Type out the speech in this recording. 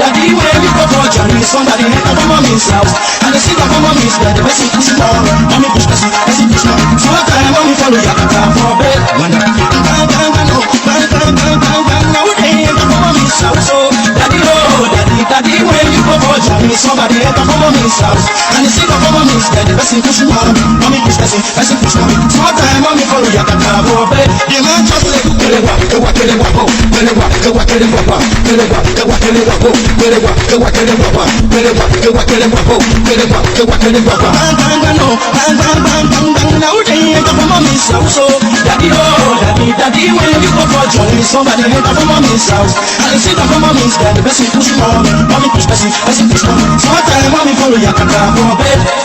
Daddy, when you go for Johnny, somebody hit up on mommy's house. And they see that my mommy's dead, the person push more. Mommy push person push more. So what time mommy follow you for bed? Now they hit up on mommy's house. Daddy, when you go for Johnny, somebody hit up on mommy's house. And they see that my mommy's dead, the person push more. Mommy push person push more. So what time mommy follow you for bed? The man just like Daddy, when you go for Johnny, somebody hit up on mommy's house. And they see that my mommy's dead, the person push more. Mommy push person push more. So what time mommy follow you for bed?